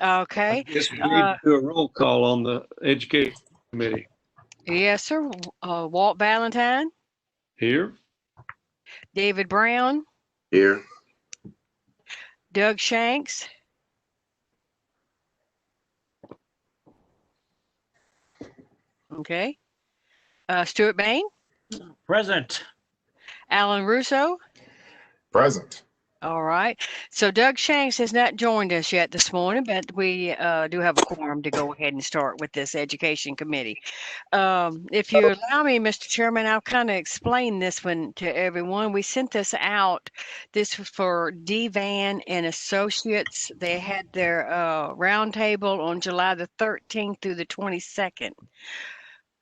Okay. Guess we need to do a roll call on the education committee. Yes, sir. Walt Valentine, Here? David Brown, Here. Doug Shanks, okay. Stuart Bain, Present. Alan Russo. Present. All right. So Doug Shanks has not joined us yet this morning, but we do have a quorum to go ahead and start with this education committee. If you allow me, Mr. Chairman, I'll kind of explain this one to everyone. We sent this out. This was for DVAN and Associates. They had their roundtable on July the 13th through the 22nd.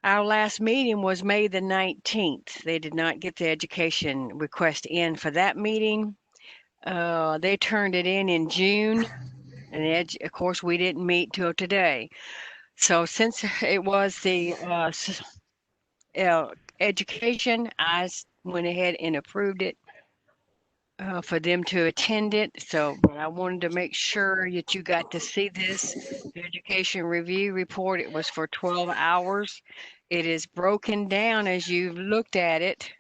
Our last meeting was May the 19th. They did not get the education request in for that meeting. They turned it in June, and of course we didn't meet till today. So since it was the education, I went ahead and approved it for them to attend it. So, but I wanted to make sure that you got to see this. The education review report, it was for 12 hours. It is broken down as you've looked at it.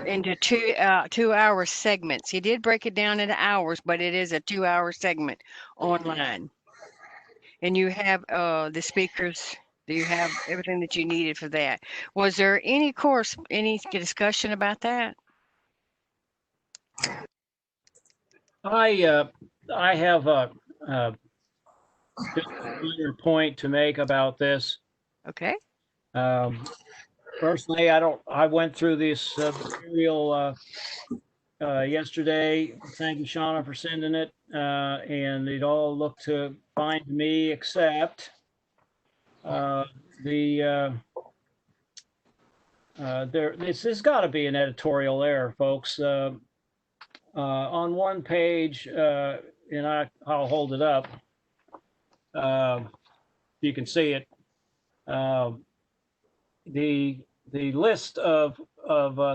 Into 2 hour segments. He did break it down into hours, but it is a 2 hour segment online. And you have the speakers. You have everything that you needed for that. Was there any discussion about that? I have just a minor point to make about this. Okay. Personally, I went through this material yesterday. Thank you, Shauna, for sending it. And it all looked fine to me, except this has got to be an editorial error, folks. On one page, and I'll hold it up. You can see it. The list of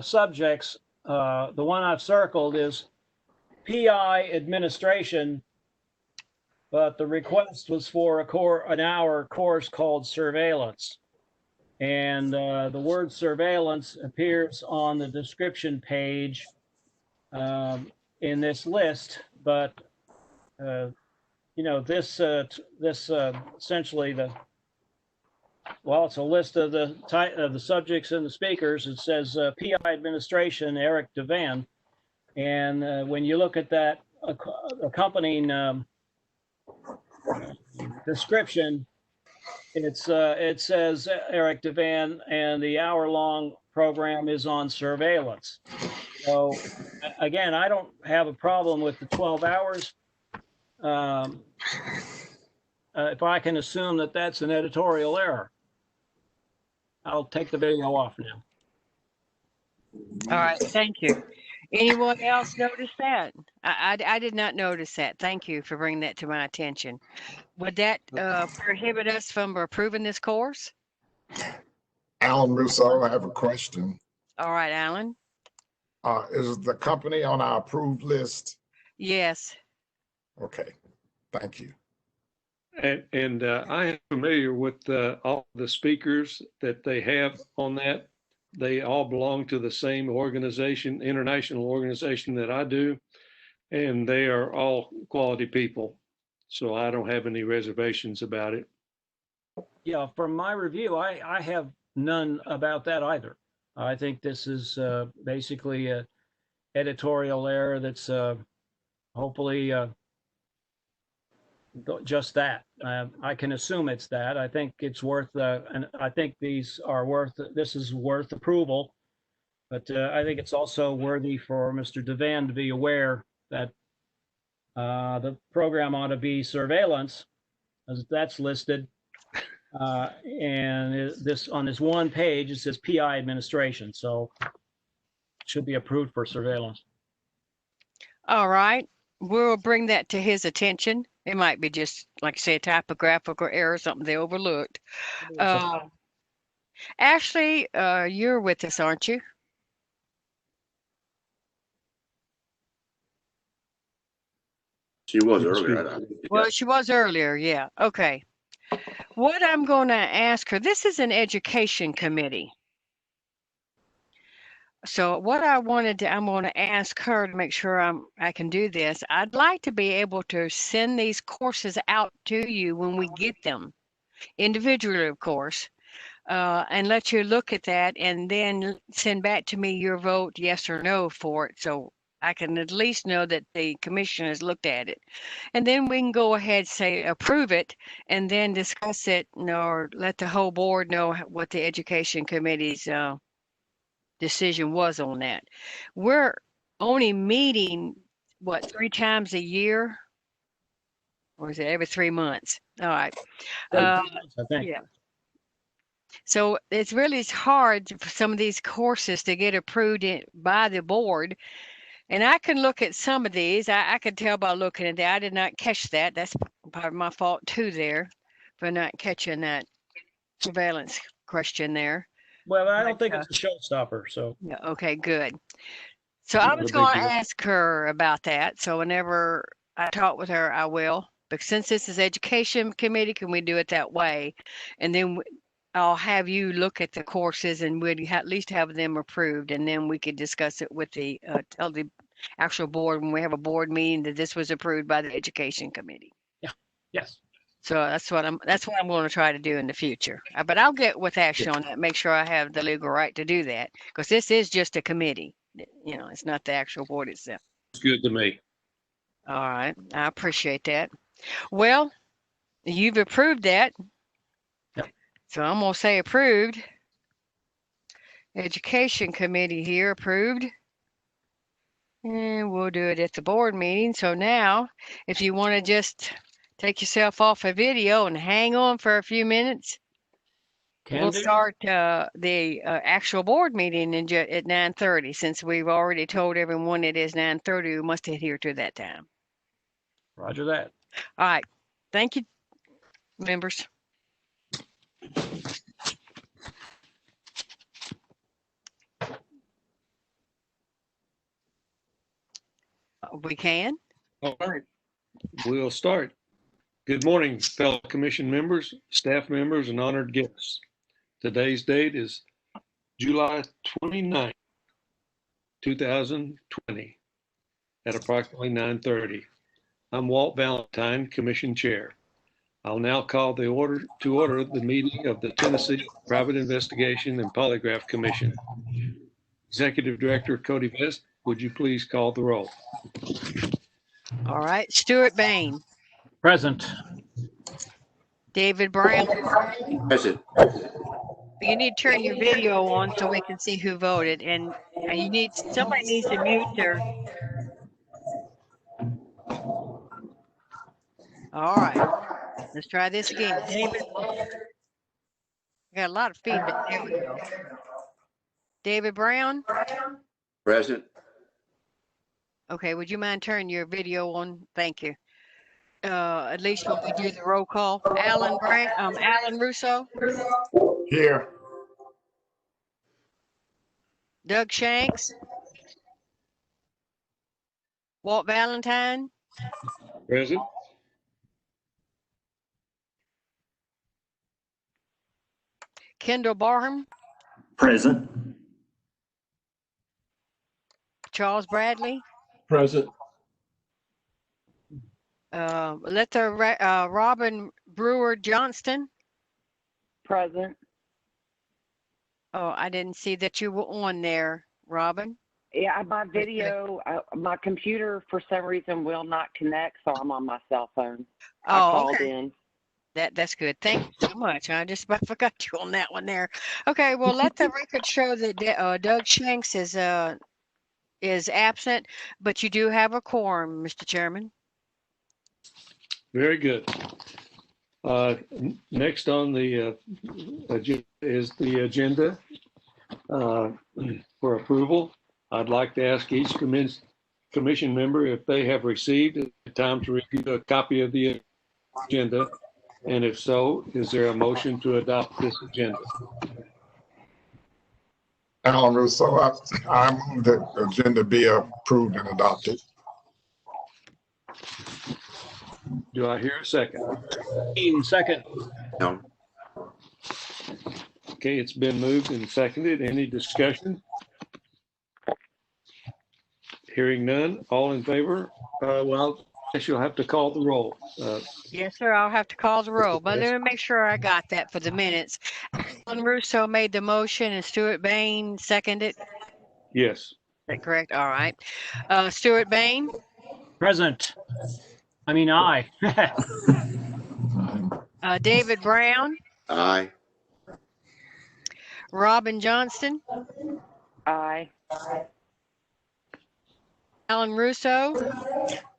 subjects, the one I've circled is PI administration, but the request was for an hour course called surveillance. And the word surveillance appears on the description page in this list, but this essentially it's a list of the subjects and the speakers. It says PI administration, Eric Devan, and when you look at that accompanying description, it says Eric Devan, and the hour-long program is on surveillance. So again, I don't have a problem with the 12 hours. If I can assume that that's an editorial error, I'll take the video off now. All right. Thank you. Anyone else notice that? I did not notice that. Thank you for bringing that to my attention. Would that prohibit us from approving this course? Alan Russo, I have a question. All right, Alan. Is the company on our approved list? Yes. Okay, thank you. And I am familiar with all the speakers that they have on that. They all belong to the same organization, international organization that I do, and they are all quality people. So I don't have any reservations about it. Yeah, from my review, I have none about that either. I think this is basically an editorial error that's hopefully just that. I can assume it's that. I think it's worth, and I think this is worth approval. But I think it's also worthy for Mr. Devan to be aware that the program ought to be surveillance, as that's listed. And this on this one page, it says PI administration. So it should be approved for surveillance. All right. We'll bring that to his attention. It might be just, like I say, a typographical error, something they overlooked. Ashley, you're with us, aren't you? She was earlier. I think. Well, she was earlier, yeah. Okay. What I'm going to ask her, this is an education committee. So what I'm going to ask her to make sure I can do this. I'd like to be able to send these courses out to you when we get them, individually, of course, and let you look at that and then send back to me your vote, yes or no, for it. So I can at least know that the commission has looked at it. And then we can go ahead, say, approve it, and then discuss it, or let the whole board know what the education committee's decision was on that. We're only meeting, what, 3 times a year? Or is it every 3 months? All right. I think. Yeah. So it's hard for some of these courses to get approved by the board. And I can look at some of these. I can tell by looking at that. I did not catch that. That's part of my fault too there for not catching that surveillance question there. Well, I don't But, think it's a showstopper, so. Yeah, okay, good. So I Not a was big going to deal. ask her about that. So whenever I talk with her, I will. But since this is education committee, can we do it that way? And then I'll have you look at the courses and we'd at least have them approved. And then we could discuss it with tell the actual board when we have a board meeting that this was approved by the education committee. Yes. So that's what I'm going to try to do in the future. But I'll get with Ashley on that, make sure I have the legal right to do that, because this is just a committee. You know, it's not the actual board itself. It's good to me. All right, I appreciate that. Well, you've approved that. Yep. So I'm going to say approved. Education committee here approved. And we'll do it at the board meeting. So now, if you want to just take yourself off a video and hang on for a few minutes, we'll start the actual board meeting at 9:30. Since we've already told everyone it is 9:30, we must adhere to that time. Roger that. All right. Thank you, members. We can. All right, we'll start. Good morning, fellow commission members, staff members, and honored guests. Today's date is July 29th, 2020 at approximately 9:30. I'm Walt Valentine, Commission Chair. I'll now call to order the meeting of the Tennessee Private Investigation and Polygraph Commission. Executive Director Cody Vest, would you please call the roll? All right. Stuart Bain. Present. David Brown. Present. You need to turn your video on so we can see who voted, and somebody needs to mute their. All right, let's try this again. David, I got a lot of feedback. There we go. David Brown. Present. Okay, would you mind turning your video on? Thank you. At least when we do the roll call. Alan Russo. Here. Doug Shanks. Walt Valentine. Present. Kendall Barham. Present. Charles Bradley. Present. Robin Brewer Johnston. Present. Oh, I didn't see that you were on there, Robin. Yeah, my video, my computer for some reason will not connect, so I'm on my cell phone. I called in. That's good. Thank you so much. I just about forgot you on that one there. Okay, well, let the record show that Doug Shanks is absent, but you do have a quorum, Mr. Chairman. Very good. Next on the agenda is the agenda for approval. I'd like to ask each commission member if they have received time to review a copy of the agenda. And if so, is there a motion to adopt this agenda? Alan Russo, I move that the agenda be approved and adopted. Do I hear a second? Second. No. Okay, it's been moved and seconded. Any discussion? Hearing none, all in favor? Well, I guess you'll have to call the roll. Yes, sir. I'll have to call the roll, but let me make sure I got that for the minutes. Alan Russo made the motion and Stuart Bain seconded. Yes. Is that correct? All right. Stuart Bain, Present. I mean, aye. David Brown, Aye. Robin Johnston, Aye. Alan Russo,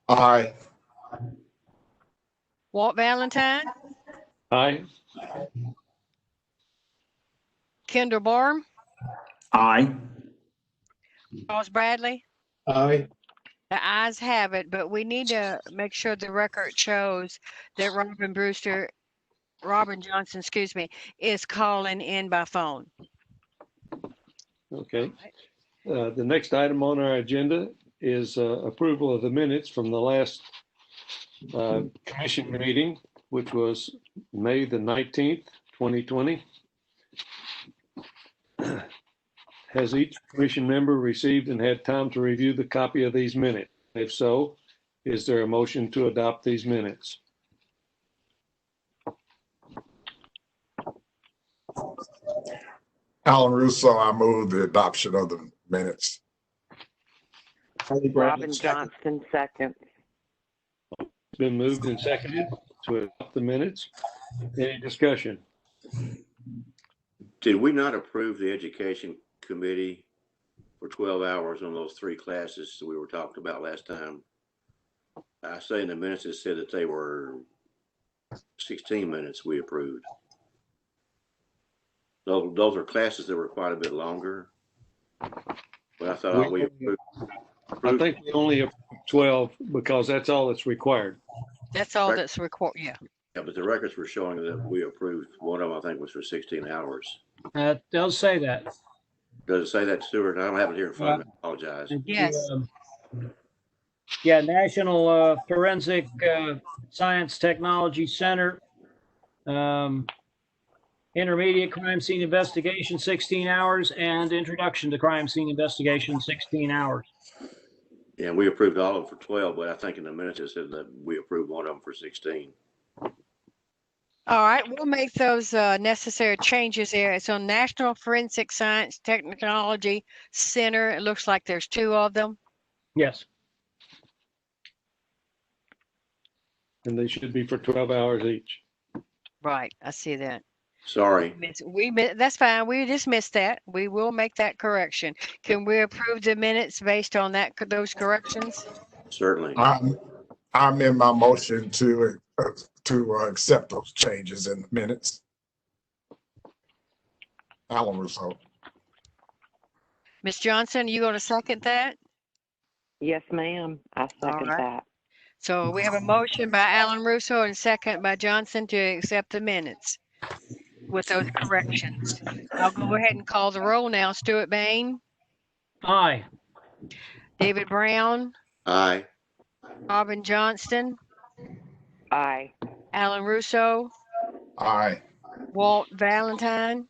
Aye. Walt Valentine, Aye. Kendall Barm, Aye. Charles Bradley. Aye. The ayes have it, but we need to make sure the record shows that Robin Johnson, excuse me, is calling in by phone. Okay. The next item on our agenda is approval of the minutes from the last commission meeting, which was May the 19th, 2020. Has each commission member received and had time to review the copy of these minutes? If so, is there a motion to adopt these minutes? Alan Russo, I move the adoption of the minutes. Robin Johnston, second. It's been moved and seconded to adopt the minutes. Any discussion? Did we not approve the education committee for 12 hours on those 3 classes that we were talking about last time? I say in the minutes it said that they were 16 minutes we approved. Those are classes that were quite a bit longer. But I thought we approved. I think we only have 12 because that's all that's required. That's all Right. that's required. Yeah. Yeah, but the records were showing that we approved. One of them, I think, was for 16 hours. It does say that. Does it say that, Stuart? I don't have it here in front of me. I apologize. Yes. Yeah, National Forensic Science Technology Center. Intermediate crime scene investigation, 16 hours, and introduction to crime scene investigation, 16 hours. Yeah, we approved all of them for 12, but I think in the minutes it said that we approved one of them for 16. All right, we'll make those necessary changes there. It's on National Forensic Science Technology Center. It looks like there's 2 of them. Yes. And they should be for 12 hours each. Right, I see that. Sorry. That's fine. We just missed that. We will make that correction. Can we approve the minutes based on those corrections? Certainly. I'm in my motion to accept those changes in the minutes. Alan Russo. Ms. Johnson, you going to second that? Yes, ma'am. I second right. that. So we have a motion by Alan Russo and a second by Johnson to accept the minutes with those corrections. I'll go ahead and call the roll now. Stuart Bain, Aye. David Brown, Aye. Robin Johnston, Aye. Alan Russo, Aye. Walt Valentine,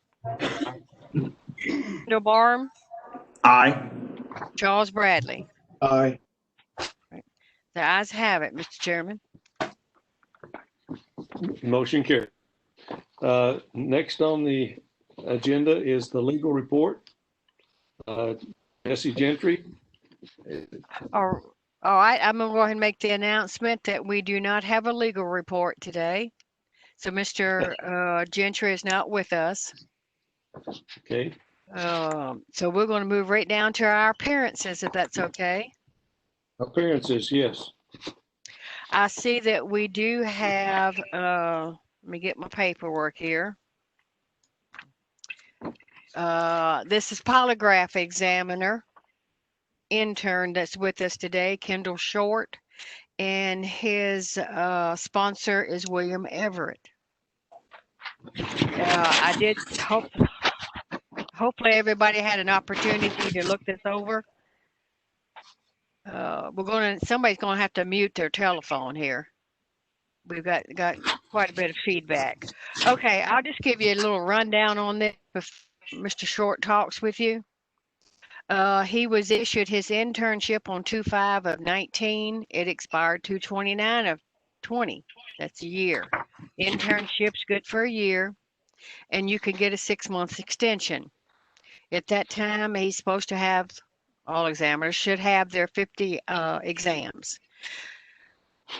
Kendall Barm, Aye. Charles Bradley. Aye. The ayes have it, Mr. Chairman. Motion carried. Next on the agenda is the legal report. Bessie Gentry. All right, I'm going to go ahead and make the announcement that we do not have a legal report today. So Mr. Gentry is not with us. Okay. So we're going to move right down to our appearances, if that's okay. Appearances, yes. I see that we do have, let me get my paperwork here. This is Polygraph examiner, intern that's with us today, Kendall Short, and his sponsor is William Everett. I did hopefully everybody had an opportunity to look this over. Somebody's gonna have to mute their telephone here. We've got quite a bit of feedback. Okay, I'll just give you a little rundown on this before Mr. Short talks with you. He was issued his internship on 2/5 of 19. It expired 2/29 of 20. That's a year. Internship's good for a year, and you can get a 6-month extension. At that time, he's supposed to have, all examiners should have their 50 exams.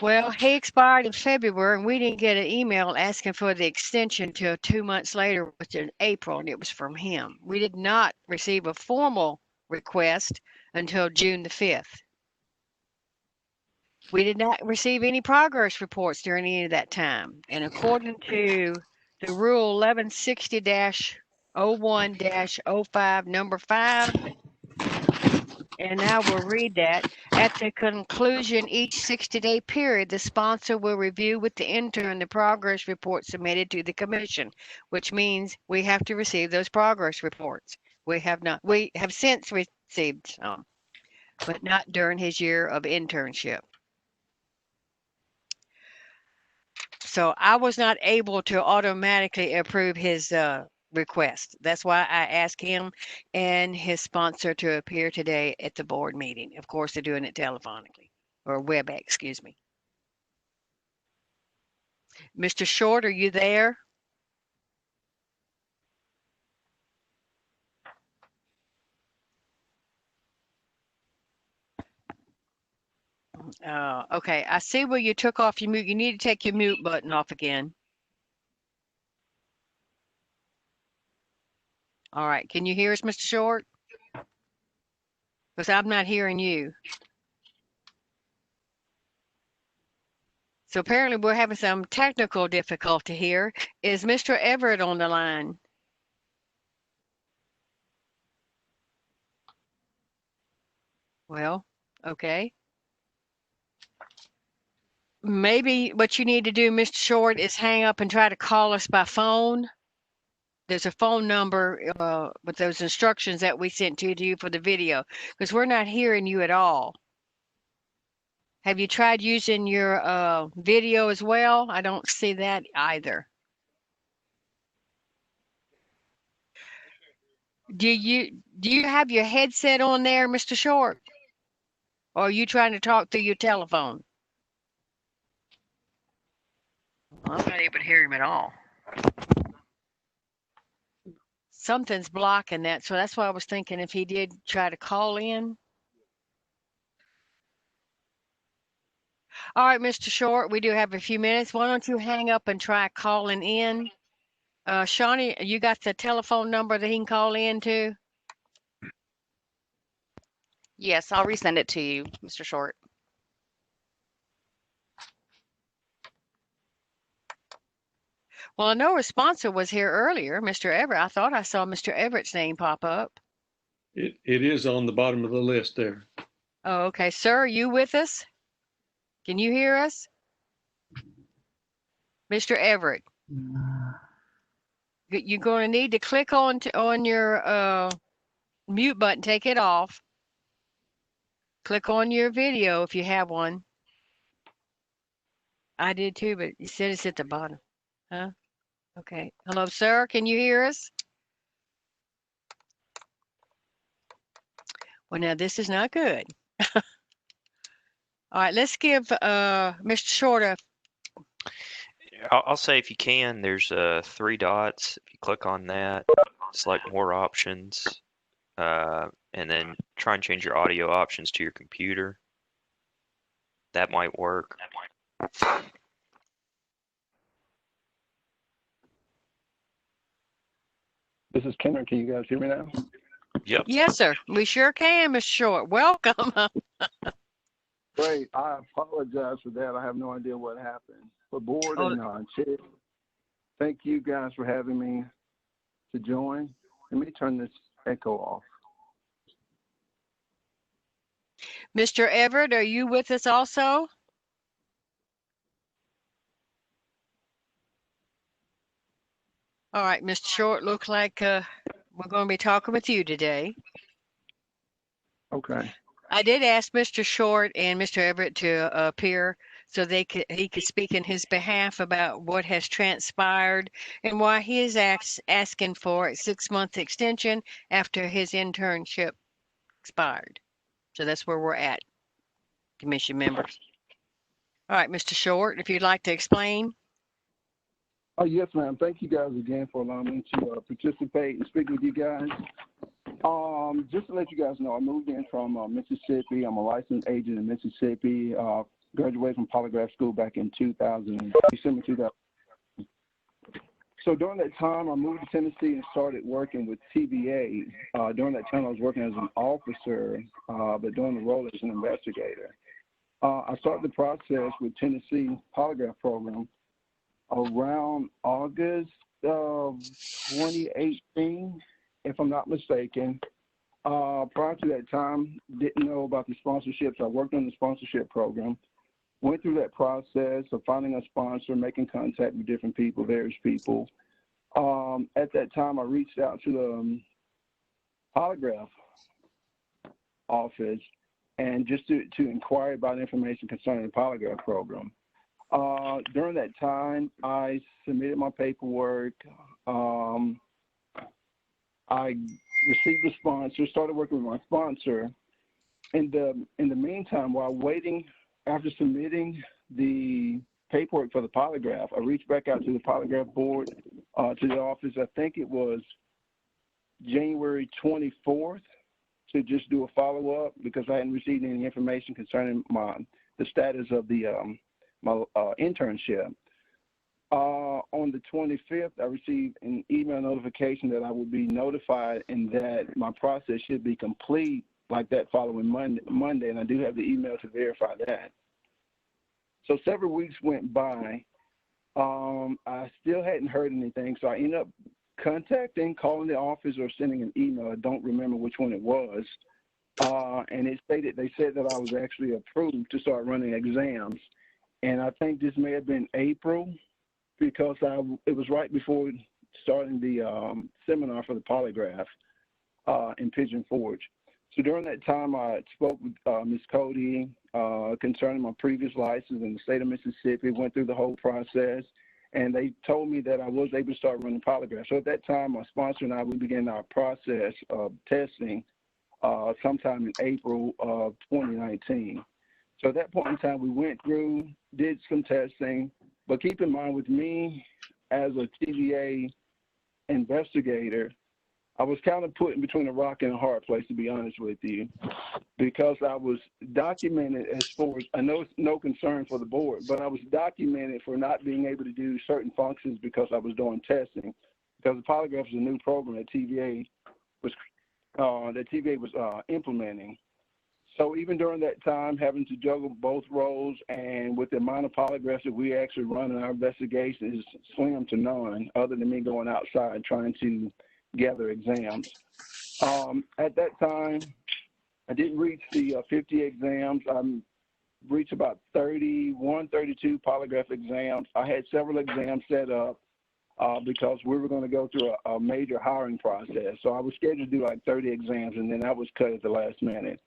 Well, he expired in February, and we didn't get an email asking for the extension till 2 months later, which in April, and it was from him. We did not receive a formal request until June the 5th. We did not receive any progress reports during any of that time. And according to the Rule 1160-01-05, number 5, and I will read that. At the conclusion each 60-day period, the sponsor will review with the intern the progress report submitted to the commission, which means we have to receive those progress reports. We have since received some, but not during his year of internship. So I was not able to automatically approve his request. That's why I asked him and his sponsor to appear today at the board meeting. Of course, they're doing it telephonically, or WebEx, excuse me. Mr. Short, are you there? Okay, I see where you took off your mute. You need to take your mute button off again. All right, can you hear us, Mr. Short? Because I'm not hearing you. So apparently we're having some technical difficulty here. Is Mr. Everett on the line? Well, okay. Maybe what you need to do, Mr. Short, is hang up and try to call us by phone. There's a phone number with those instructions that we sent to you for the video, because we're not hearing you at all. Have you tried using your video as well? I don't see that either. Do you have your headset on there, Mr. Short? Or are you trying to talk through your telephone? I'm not able to hear him at all. Something's blocking that, so that's why I was thinking if he did try to call in. All right, Mr. Short, we do have a few minutes. Why don't you hang up and try calling in? Shawnee, you got the telephone number that he can call in to? Yes, I'll resend it to you, Mr. Short. Well, I know a sponsor was here earlier, Mr. Everett. I thought I saw Mr. Everett's name pop up. It is on the bottom of the list there. Oh, okay. Sir, are you with us? Can you hear us? Mr. Everett. You're going to need to click on your mute button, take it off. Click on your video if you have one. I did too, but you said it's at the bottom. Huh? Okay. Hello, sir. Can you hear us? Well, now this is not good. All right, let's give Mr. Short a. I'll say if you can, there's 3 dots. If you click on that, select more options, and then try and change your audio options to your computer. That might work. This is Kenner. Can you guys hear me now? Yep. Yes, sir. We sure can, Mr. Short. Welcome. Great. I apologize for that. I have no idea what happened. But board and chair, thank you guys for having me to join. Let me turn this echo off. Mr. Everett, are you with us also? All right, Mr. Short, looks like we're going to be talking with you today. Okay. I did ask Mr. Short and Mr. Everett to appear so he could speak in his behalf about what has transpired and why he is asking for a 6-month extension after his internship expired. So that's where we're at, commission members. All right, Mr. Short, if you'd like to explain. Oh, yes, ma'am. Thank you guys again for allowing me to participate and speak with you guys. Just to let you guys know, I moved in from Mississippi. I'm a licensed agent in Mississippi. Graduated from Polygraph School back in December 2000. So during that time, I moved to Tennessee and started working with TVA. During that time, I was working as an officer, but doing the role as an investigator. I started the process with Tennessee Polygraph program around August of 2018, if I'm not mistaken. Prior to that time, didn't know about the sponsorships. I worked on the sponsorship program, went through that process of finding a sponsor, making contact with different people, various people. At that time, I reached out to the Polygraph office and just to inquire about information concerning the Polygraph program. During that time, I submitted my paperwork. I received a sponsor, started working with my sponsor. In the meantime, while waiting, after submitting the paperwork for the polygraph, I reached back out to the polygraph board, to the office. I think it was January 24th to just do a follow-up because I hadn't received any information concerning the status of the my internship. On the 25th, I received an email notification that I would be notified and that my process should be complete like that following Monday, and I do have the email to verify that. So several weeks went by. I still hadn't heard anything, so I ended up calling the office or sending an email. I don't remember which one it was. And they said that I was actually approved to start running exams. And I think this may have been April because it was right before starting the seminar for the polygraph in Pigeon Forge. So during that time, I spoke with Ms. Cody concerning my previous license in the state of Mississippi, went through the whole process, and they told me that I was able to start running polygraph. So at that time, my sponsor and I, we began our process of testing sometime in April of 2019. So at that point in time, we went through, did some testing, but keep in mind with me as a TVA investigator, I was kind of put in between a rock and a hard place, to be honest with you, because I was documented as far as, I know it's no concern for the board, but I was documented for not being able to do certain functions because I was doing testing, because the polygraph is a new program that TVA was implementing. So even during that time, having to juggle both roles and with the amount of polygraphs that we actually run in our investigation is slim to none, other than me going outside trying to gather exams. At that time, I didn't reach the 50 exams. I reached about 31, 32 polygraph exams. I had several exams set up because we were going to go through a major hiring process. So I was scheduled to do like 30 exams, and then that was cut at the last minute.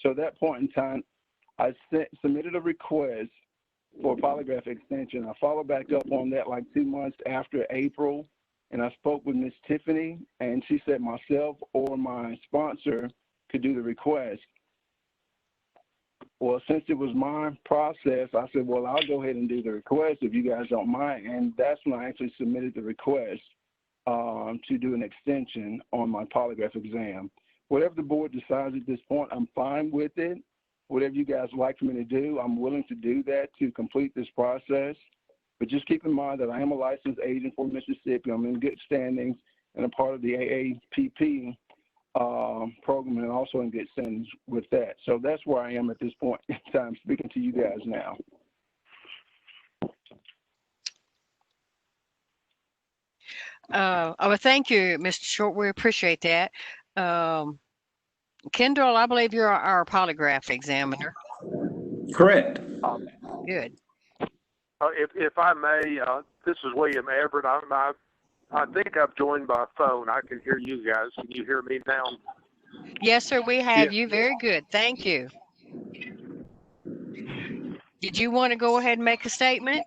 So at that point in time, I submitted a request for a polygraph extension. I followed back up on that like 2 months after April, and I spoke with Miss Tiffany, and she said myself or my sponsor could do the request. Well, since it was my process, I said, well, I'll go ahead and do the request if you guys don't mind. And that's when I actually submitted the request to do an extension on my polygraph exam. Whatever the board decides at this point, I'm fine with it. Whatever you guys like for me to do, I'm willing to do that to complete this process. But just keep in mind that I am a licensed agent for Mississippi. I'm in good standings and a part of the AAPP program, and also in good standings with that. So that's where I am at this point in time, speaking to you guys now. Well, thank you, Mr. Short. We appreciate that. Kendall, I believe you're our polygraph examiner. Correct. Good. If I may, this is William Everett. I think I've joined by phone. I can hear you guys. Can you hear me now? Yes, sir, we have Yeah. you. Very good. Thank you. Did you want to go ahead and make a statement?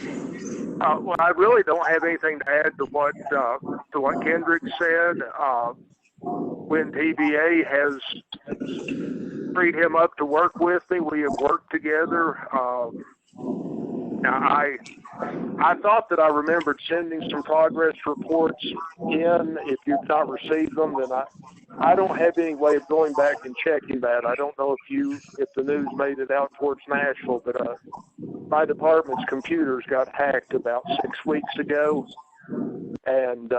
Well, I really don't have anything to add to what Kendrick said. When TVA has freed him up to work with me, we have worked together. Now, I thought that I remembered sending some progress reports in. If you've not received them, then I don't have any way of going back and checking that. I don't know if the news made it out towards Nashville, but my department's computers got hacked about 6 weeks ago, and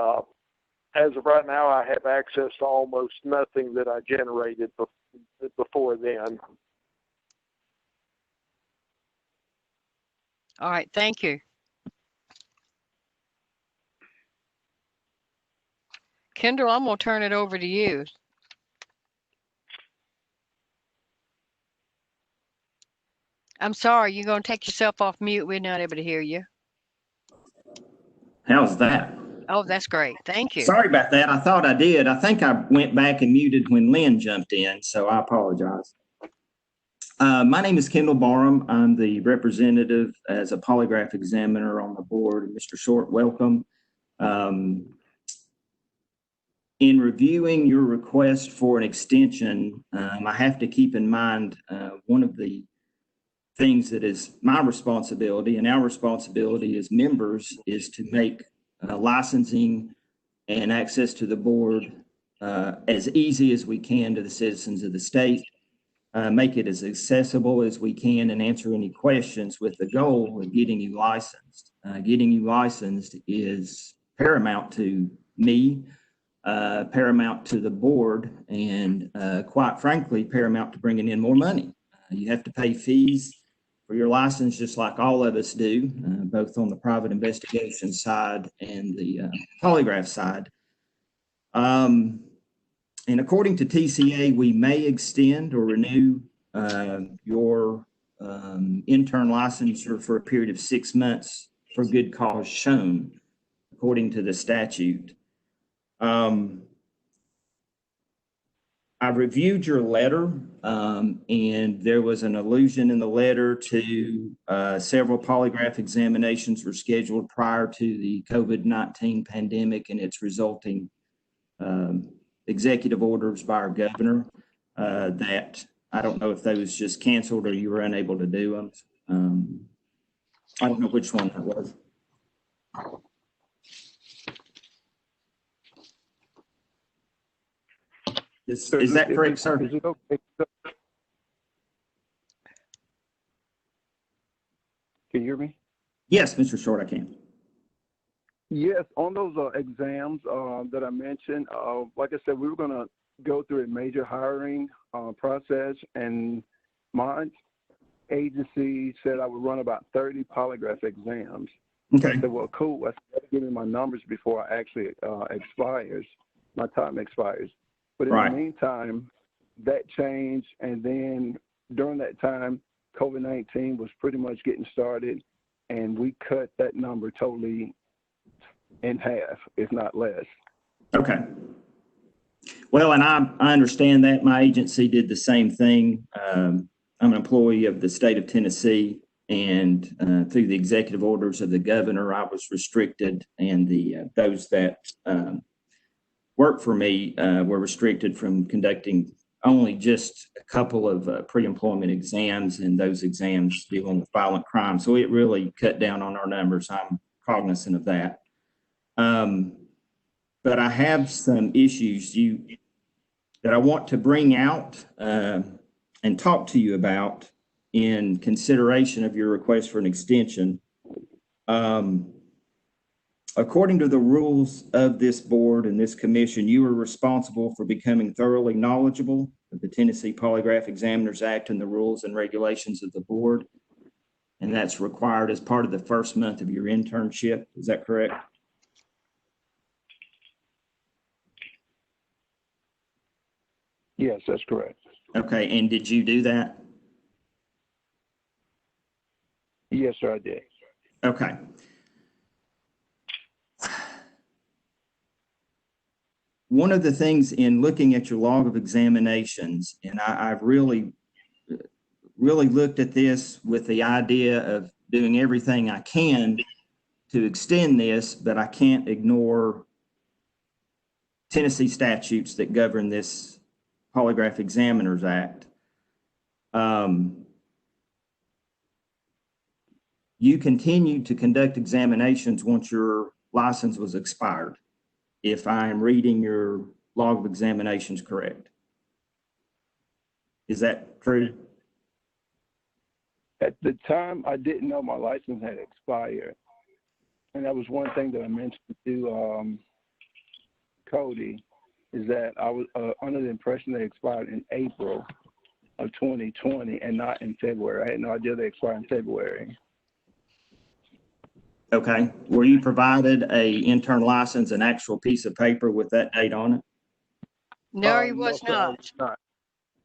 as of right now, I have access to almost nothing that I generated before then. All right, thank you. Kendall, I'm going to turn it over to you. I'm sorry, you're going to take yourself off mute. We're not able to hear you. How's that? Oh, that's great. Thank you. Sorry about that. I thought I did. I think I went back and muted when Lynn jumped in, so I apologize. My name is Kendall Barham. I'm the representative as a polygraph examiner on the board. Mr. Short, welcome. In reviewing your request for an extension, I have to keep in mind one of the things that is my responsibility and our responsibility as members is to make licensing and access to the board as easy as we can to the citizens of the state, make it as accessible as we can, and answer any questions with the goal of getting you licensed. Getting you licensed is paramount to me, paramount to the board, and quite frankly, paramount to bringing in more money. You have to pay fees for your license, just like all of us do, both on the private investigation side and the polygraph side. And according to TCA, we may extend or renew your intern licensure for a period of 6 months for good cause shown, according to the statute. I reviewed your letter, and there was an allusion in the letter to several polygraph examinations were scheduled prior to the COVID-19 pandemic and its resulting executive orders by our governor that I don't know if those just canceled or you were unable to do them. I don't know which one that was. Is that correct, sir? Is it okay? Can you hear me? Yes, Mr. Short, I can. Yes, on those exams that I mentioned, like I said, we were going to go through a major hiring process, and my agency said I would run about 30 polygraph exams. Okay. I said, well, cool. I said, give me my numbers before I actually expires, my time expires. But in the meantime, that changed, and then during that time, COVID-19 was pretty much getting started, and we cut that number totally in half, if not less. Okay. Well, and I understand that. My agency did the same thing. I'm an employee of the state of Tennessee, and through the executive orders of the governor, I was restricted, and those that work for me were restricted from conducting only just a couple of pre-employment exams, and those exams dealing with violent crime. So it really cut down on our numbers. I'm cognizant of that. But I have some issues that I want to bring out and talk to you about in consideration of your request for an extension. According to the rules of this board and this commission, you are responsible for becoming thoroughly knowledgeable of the Tennessee Polygraph Examiners Act and the rules and regulations of the board. And that's required as part of the first month of your internship. Is that correct? Yes, that's correct. Okay, and did you do that? Yes, sir, I did. Okay. one of the things in looking at your log of examinations, and I've really looked at this with the idea of doing everything I can to extend this, but I can't ignore Tennessee statutes that govern this Polygraph Examiners Act. You continued to conduct examinations once your license was expired, if I am reading your log of examinations correct. Is that true? At the time, I didn't know my license had expired. And that was one thing that I mentioned to Cody, is that I was under the impression they expired in April of 2020 and not in February. I had no idea they expired in February. Okay. Were you provided a intern license, an actual piece of paper with that date on it? No, he was No, sir, I not. was not.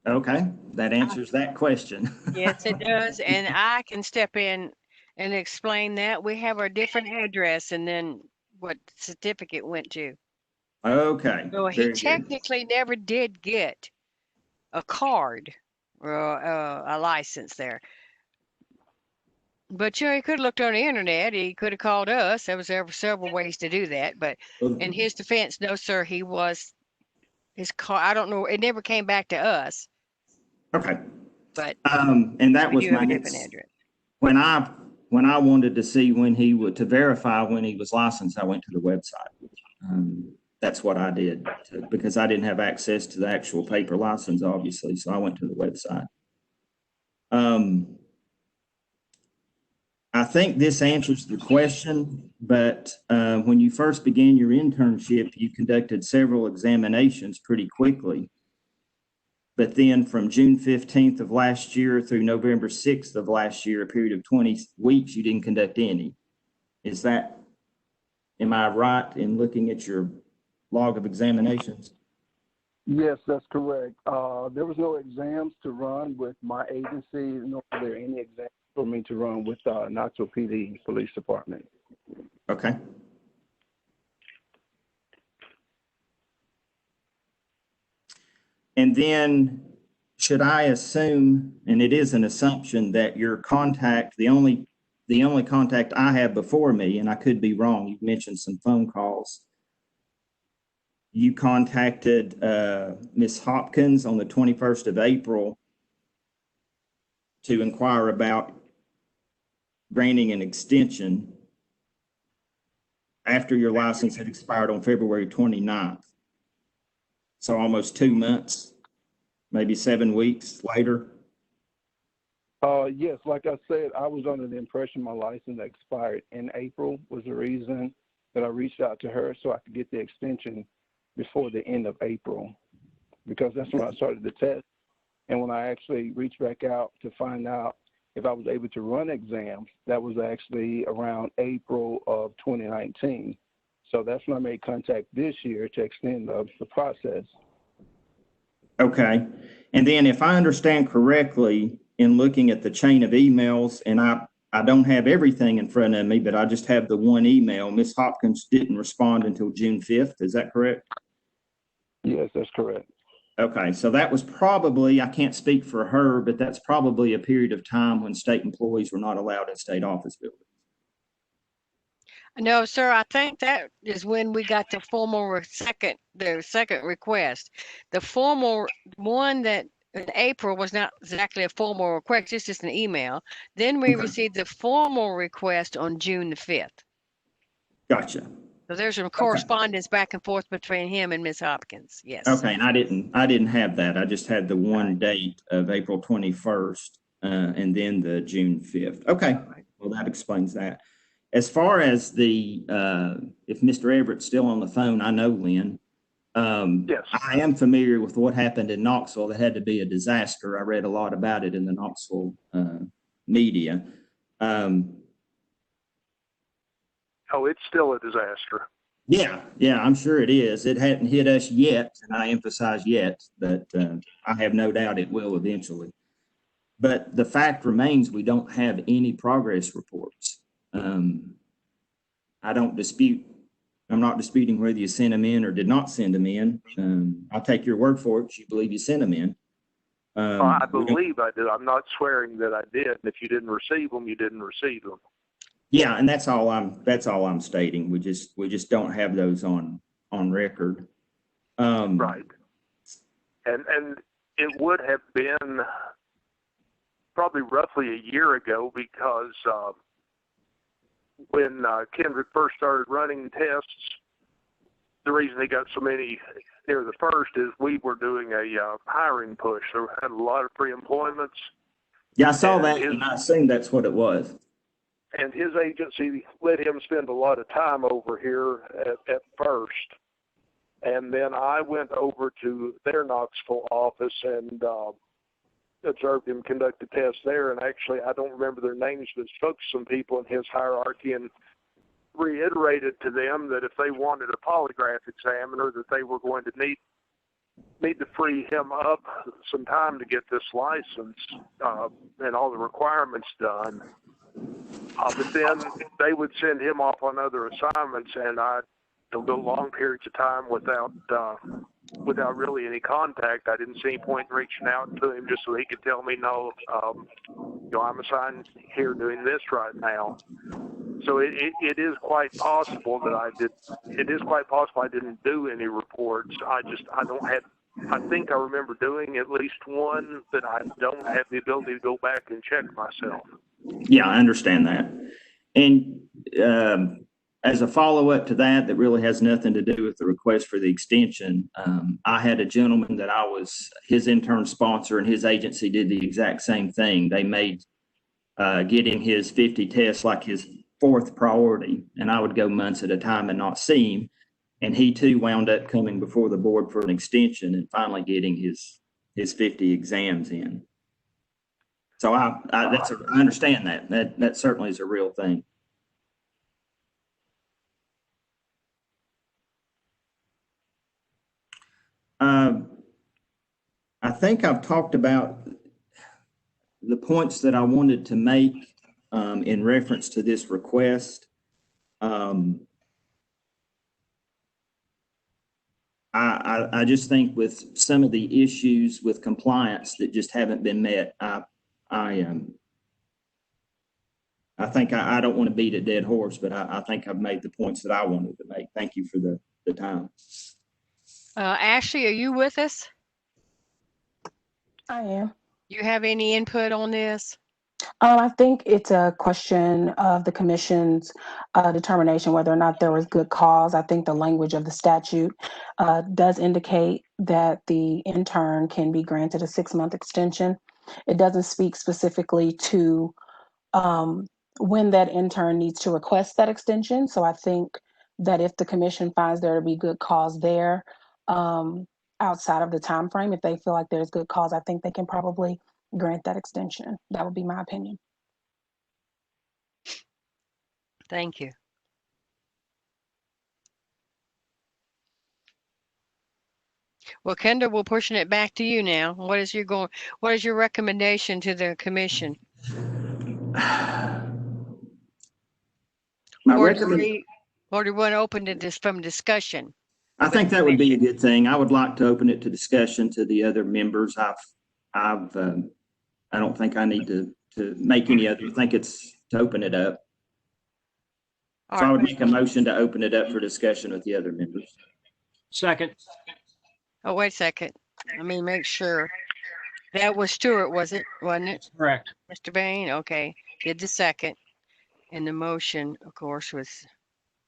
Okay, that answers that question. Yes, it does. And I can step in and explain that. We have a different address and then what certificate went to. Okay. So he very good. technically never did get a card or a license there. But he could have looked on the internet. He could have called us. There was several ways to do that. But in his defense, no, sir, his car, I don't know. It never came back to us. Okay. But and that was my different next. address. When I wanted to see when he would, to verify when he was licensed, I went to the website. That's what I did because I didn't have access to the actual paper license, obviously. So I went to the website. I think this answers the question, but when you first began your internship, you conducted several examinations pretty quickly. But then from June 15th of last year through November 6th of last year, a period of 20 weeks, you didn't conduct any. Am I right in looking at your log of examinations? Yes, that's correct. There was no exams to run with my agency, nor were there any exams for me to run with Knoxville PD Police Department. Okay. And then should I assume, and it is an assumption, that your contact, the only contact I have before me, and I could be wrong, you mentioned some phone calls. You contacted Ms. Hopkins on the 21st of April to inquire about granting an extension after your license had expired on February 29th. So almost 2 months, maybe 7 weeks later. Yes, like I said, I was under the impression my license expired in April was the reason that I reached out to her so I could get the extension before the end of April, because that's when I started the test. And when I actually reached back out to find out if I was able to run exams, that was actually around April of 2019. So that's when I made contact this year to extend the process. Okay. And then if I understand correctly, in looking at the chain of emails, and I don't have everything in front of me, but I just have the one email, Ms. Hopkins didn't respond until June 5th. Is that correct? Yes, that's correct. Okay. So that was probably, I can't speak for her, but that's probably a period of time when state employees were not allowed in state office buildings. No, sir, I think that is when we got the second request. The formal one that in April was not exactly a formal request, it's just an email. Then we received the formal request on June the 5th. Gotcha. So there's some correspondence back and forth between him and Ms. Hopkins. Yes. Okay, and I didn't have that. I just had the one date of April 21st and then the June 5th. Okay, well, that explains that. As far as the, if Mr. Everett's still on the phone, I know Lynn. Yes. I am familiar with what happened in Knoxville. That had to be a disaster. I read a lot about it in the Knoxville media. Oh, it's still a disaster. Yeah, I'm sure it is. It hadn't hit us yet, and I emphasize yet, but I have no doubt it will eventually. But the fact remains we don't have any progress reports. I don't dispute I'm not disputing whether you sent them in or did not send them in. I'll take your word for it. You believe you sent them in. I believe I did. I'm not swearing that I did. If you didn't receive them, you didn't receive them. Yeah, and that's all I'm stating. We just don't have those on record. Right. And it would have been probably roughly a year ago, because when Kendrick first started running tests, the reason he got so many near the first is we were doing a hiring push. So we had a lot of pre-employments. Yeah, I saw that, and I assumed that's what it was. And his agency let him spend a lot of time over here at first. And then I went over to their Knoxville office and observed him conduct a test there. And actually, I don't remember their names, but spoke to some people in his hierarchy and reiterated to them that if they wanted a polygraph examiner, that they were going to need to free him up some time to get this license and all the requirements done. But then they would send him off on other assignments, and I'd go long periods of time without really any contact. I didn't see any point in reaching out to him just so he could tell me, no, I'm assigned here doing this right now. So it is quite possible that I did. It is quite possible I didn't do any reports. I don't have. I think I remember doing at least one, but I don't have the ability to go back and check myself. Yeah, I understand that. And as a follow-up to that really has nothing to do with the request for the extension, I had a gentleman that I was his intern sponsor, and his agency did the exact same thing. They made getting his 50 tests like his fourth priority, and I would go months at a time and not see him. And he too wound up coming before the board for an extension and finally getting his 50 exams in. So I understand that certainly is a real thing. I think I've talked about the points that I wanted to make in reference to this request. I just think with some of the issues with compliance that just haven't been met, I think I don't want to beat a dead horse, but I think I've made the points that I wanted to make. Thank you for the time. Ashley, are you with us? I am. You have any input on this? I think it's a question of the commission's determination whether or not there was good cause. I think the language of the statute does indicate that the intern can be granted a 6-month extension. It doesn't speak specifically to when that intern needs to request that extension. So I think that if the commission finds there to be good cause there, outside of the time frame, if they feel like there's good cause, I think they can probably grant that extension. That would be my opinion. Thank you. Well, Kendra, we're pushing it back to you now. What is your recommendation to the commission? Or do we want to open it from discussion? I think that would be a good thing. I would like to open it to discussion to the other members. I don't think I need to make any other. I think it's to open it up. So I would make a motion to open it up for discussion with the other members. Second. Oh, wait a second. Let me make sure. That was Stuart, wasn't it? Correct. Mr. Bain, okay. Did the second. And the motion, of course, was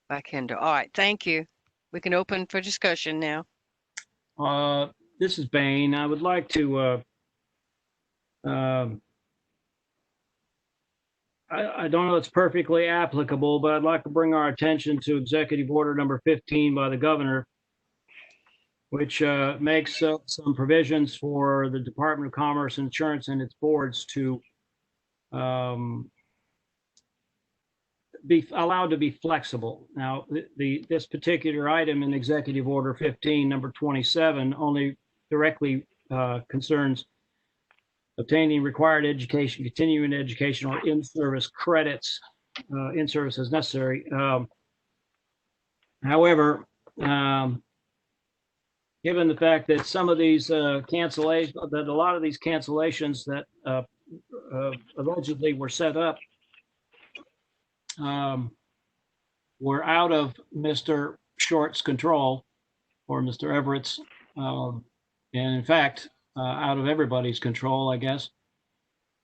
by Kendall. All right, thank you. We can open for discussion now. This is Bain. I would like to I don't know if it's perfectly applicable, but I'd like to bring our attention to Executive Order number 15 by the governor, which makes some provisions for the Department of Commerce, Insurance, and its boards to be allowed to be flexible. Now, this particular item in Executive Order 15, number 27, only directly concerns obtaining required education, continuing education, or in-service credits, in-service as necessary. However, given the fact that some of these cancellations, that a lot of these cancellations that allegedly were set up were out of Mr. Short's control, or Mr. Everett's, and in fact, out of everybody's control, I guess,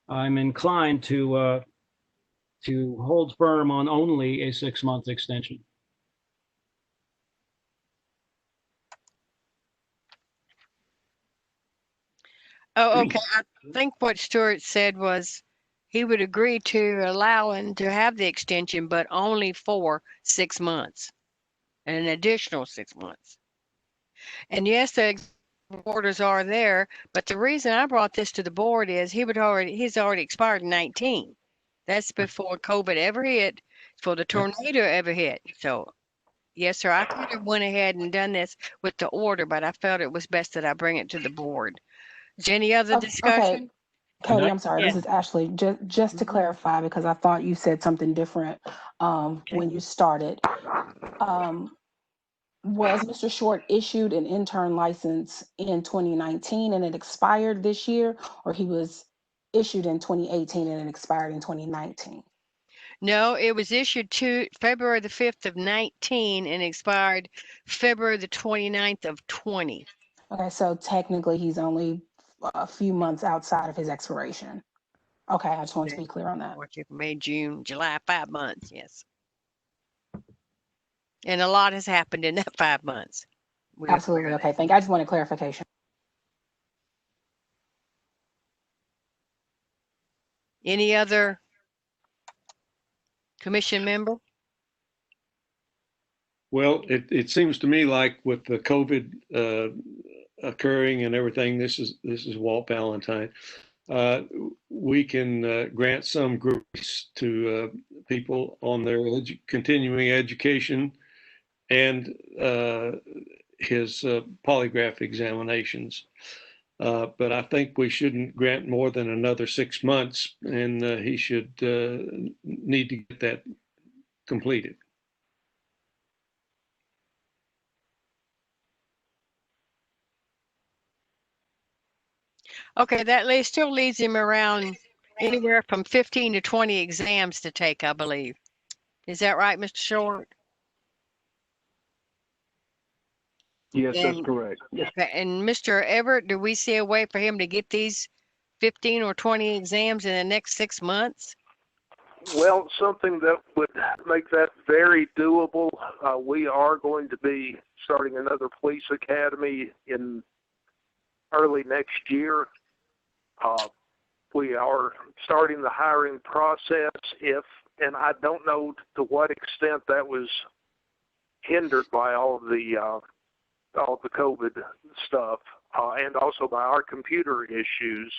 I'm inclined to hold firm on only a 6-month extension. Oh, okay. I think what Stuart said was he would agree to allowing to have the extension, but only for 6 months, and an additional 6 months. And yes, the orders are there, but the reason I brought this to the board is he's already expired in 19. That's before COVID ever hit, before the tornado ever hit. So yes, sir, I could have went ahead and done this with the order, but I felt it was best that I bring it to the board. Is there any other discussion? Okay, Cody, I'm sorry. This is Ashley. Just to clarify, because I thought you said something different when you started. Was Mr. Short issued an intern license in 2019 and it expired this year, or he was issued in 2018 and it expired in 2019? No, it was issued to February the 5th of 19 and expired February the 29th of 20. Okay, so technically he's only a few months outside of his expiration. Okay, I just want to be clear on that. May, June, July, 5 months, yes. And a lot has happened in that 5 months. Absolutely, okay, thank you. I just wanted clarification. Any other commission member? Well, it seems to me like with the COVID occurring and everything, this is Walt Valentine. We can grant some grace to people on their continuing education and his polygraph examinations. But I think we shouldn't grant more than another 6 months, and he should need to get that completed. Okay, that still leaves him around anywhere from 15 to 20 exams to take, I believe. Is that right, Mr. Short? Yes, that's correct. Okay, and Mr. Everett, do we see a way for him to get these 15 or 20 exams in the next 6 months? Well, something that would make that very doable. We are going to be starting another police academy in early next year. We are starting the hiring process and I don't know to what extent that was hindered by all the COVID stuff, and also by our computer issues.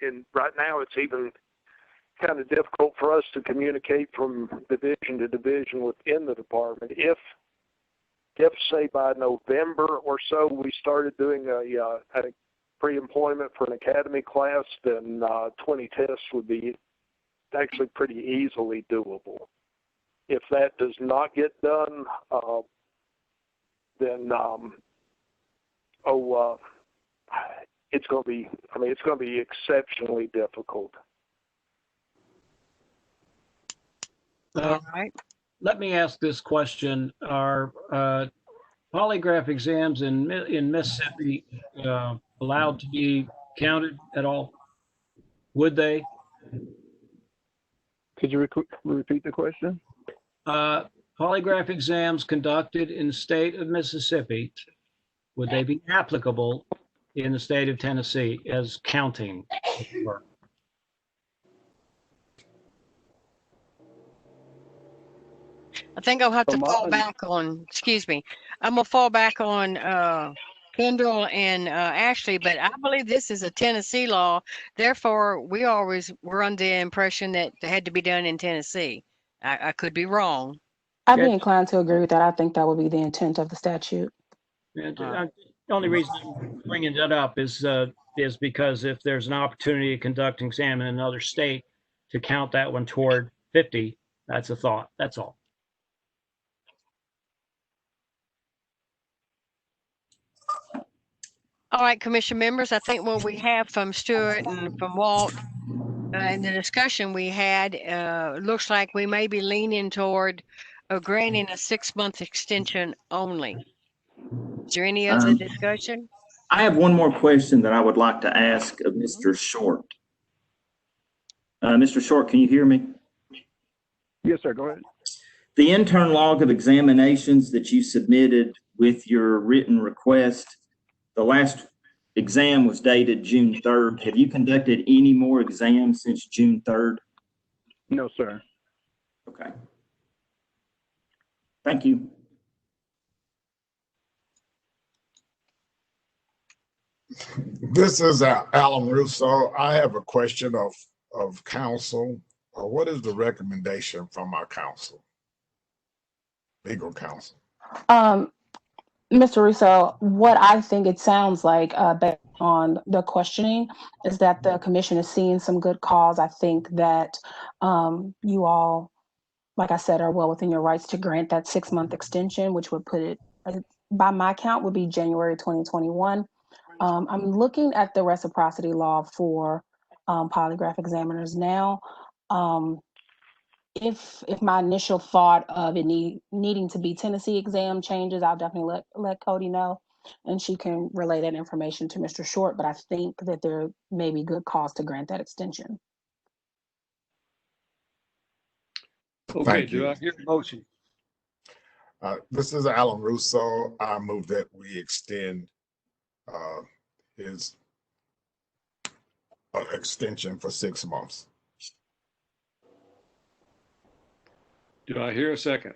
And right now it's even kind of difficult for us to communicate from division to division within the department. If say by November or so we started doing a pre-employment for an academy class, then 20 tests would be actually pretty easily doable. If that does not get done, then it's going to be exceptionally difficult. All right. Let me ask this question. Are polygraph exams in Mississippi allowed to be counted at all? Would they? Could you repeat the question? Polygraph exams conducted in the state of Mississippi, would they be applicable in the state of Tennessee as counting? I think I'll have to fall back on, excuse me, I'm going to fall back on Kendall and Ashley, but I believe this is a Tennessee law. Therefore, we always were under the impression that it had to be done in Tennessee. I could be wrong. I'd be inclined to agree with that. I think that would be the intent of the statute. The only reason I'm bringing that up is because if there's an opportunity to conduct an exam in another state, to count that one toward 50, that's a thought. That's all. All right, commission members, I think what we have from Stuart and from Walt in the discussion we had, looks like we may be leaning toward granting a 6-month extension only. Is there any other discussion? I have one more question that I would like to ask of Mr. Short. Mr. Short, can you hear me? Yes, sir. Go ahead. The intern log of examinations that you submitted with your written request, the last exam was dated June 3rd. Have you conducted any more exams since June 3rd? No, sir. Okay. Thank you. This is Alan Russo. I have a question of counsel. What is the recommendation from our counsel, legal counsel? Mr. Russo, what I think it sounds like based on the questioning is that the commission is seeing some good cause. I think that you all, like I said, are well within your rights to grant that 6-month extension, which would put it, by my count, would be January 2021. I'm looking at the reciprocity law for polygraph examiners now. If my initial thought of it needing to be Tennessee exam changes, I'll definitely let Cody know, and she can relay that information to Mr. Short. But I think that there may be good cause to grant that extension. Okay, do I hear a motion? This is Alan Russo. I move that we extend his extension for 6 months. Do I hear a second?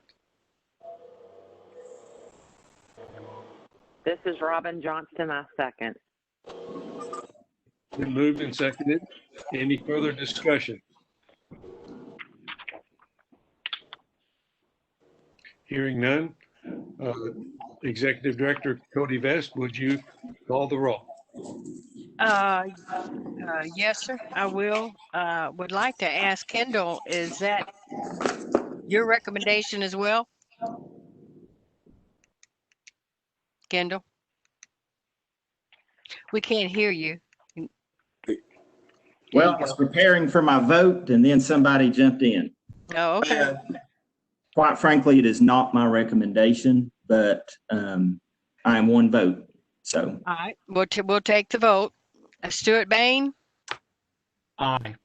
This is Robin Johnston. I second. Been moved and seconded. Any further discussion? Hearing none. Executive Director Cody Vest, would you call the roll? Yes, sir, I will. Would like to ask Kendall, is that your recommendation as well? Kendall? We can't hear you. Well, I was preparing for my vote and then somebody jumped in. Oh, okay. Quite frankly, it is not my recommendation, but I am one vote. So. All right, we'll take the vote. Stuart Bain? Aye.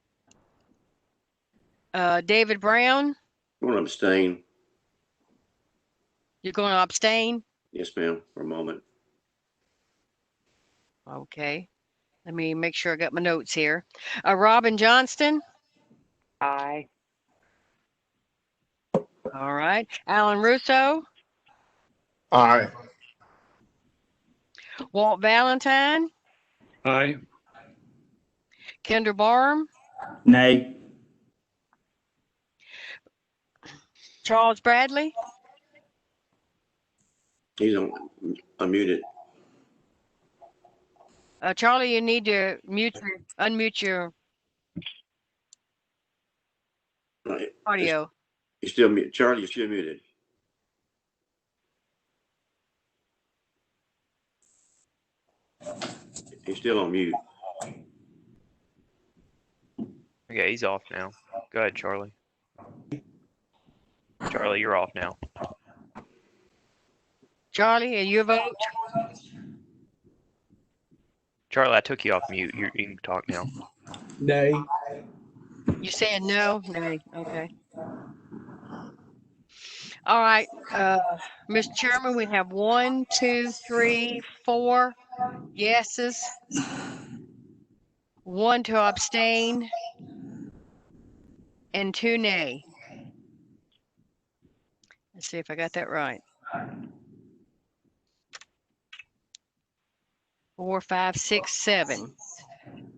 David Brown? I'm going to abstain. You're going to abstain? Yes, ma'am, for a moment. Okay. Let me make sure I got my notes here. Robin Johnston? Aye. All right. Alan Russo? Aye. Walt Valentine? Aye. Kendra Barham? Nay. Charles Bradley? He's unmuted. Charlie, you need to unmute your audio. You're still muted. Charlie, you're still muted. He's still on mute. Okay, he's off now. Go ahead, Charlie. Charlie, you're off now. Charlie, are you a vote? Charlie, I took you off mute. You can talk now. Nay. You saying no? Nay. Okay. All right. Mr. Chairman, we have 1, 2, 3, 4 yeses, 1 to abstain, and 2 nay. Let's see if I got that right. 4, 5, 6, 7.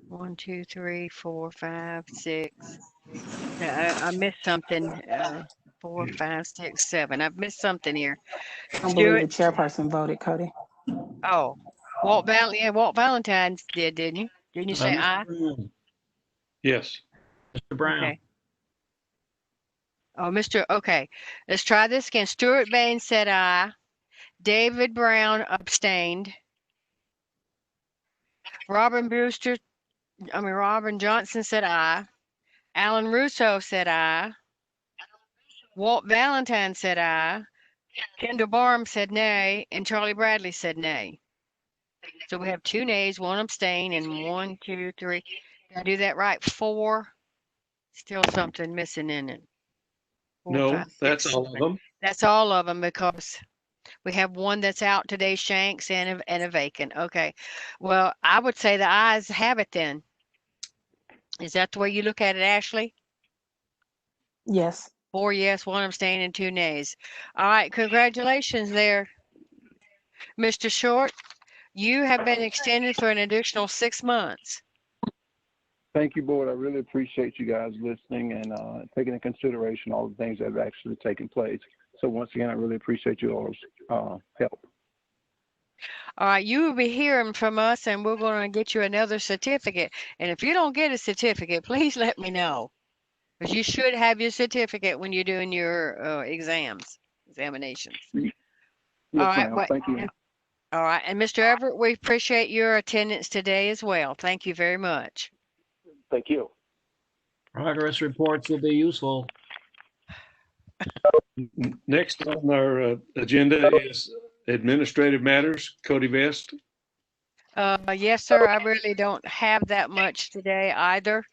1, 2, 3, 4, 5, 6. I missed something. 4, 5, 6, 7. I've missed something here. I don't believe the chairperson voted, Cody. Oh, Walt Valentine did, didn't you? Didn't you say aye? Yes. Mr. Brown. Okay. Oh, okay. Let's try this again. Stuart Bain said aye. David Brown abstained. Robin Johnson said aye. Alan Russo said aye. Walt Valentine said aye. Kendall Barham said nay, and Charlie Bradley said nay. So we have 2 nays, 1 abstain, and 1, 2, 3. Did I do that right? 4. Still something missing in it. 4, No, 5, 6, that's all of 7. them. That's all of them because we have 1 that's out today, Shanks, and a vacant. Okay. Well, I would say the ayes have it then. Is that the way you look at it, Ashley? Yes. 4 yes, 1 abstain, and 2 nays. All right. Congratulations there, Mr. Short. You have been extended for an additional 6 months. Thank you, board. I really appreciate you guys listening and taking into consideration all the things that have actually taken place. So once again, I really appreciate you all's help. All right, you will be hearing from us, and we're going to get you another certificate. And if you don't get a certificate, please let me know, because you should have your certificate when you're doing your examinations. Yes, All right, ma'am. Thank you. All right, and Mr. Everett, we appreciate your attendance today as well. Thank you very much. Thank you. Progress reports will be useful. Next on our agenda is administrative matters. Cody Vest. Yes, sir. I really don't have that much today either.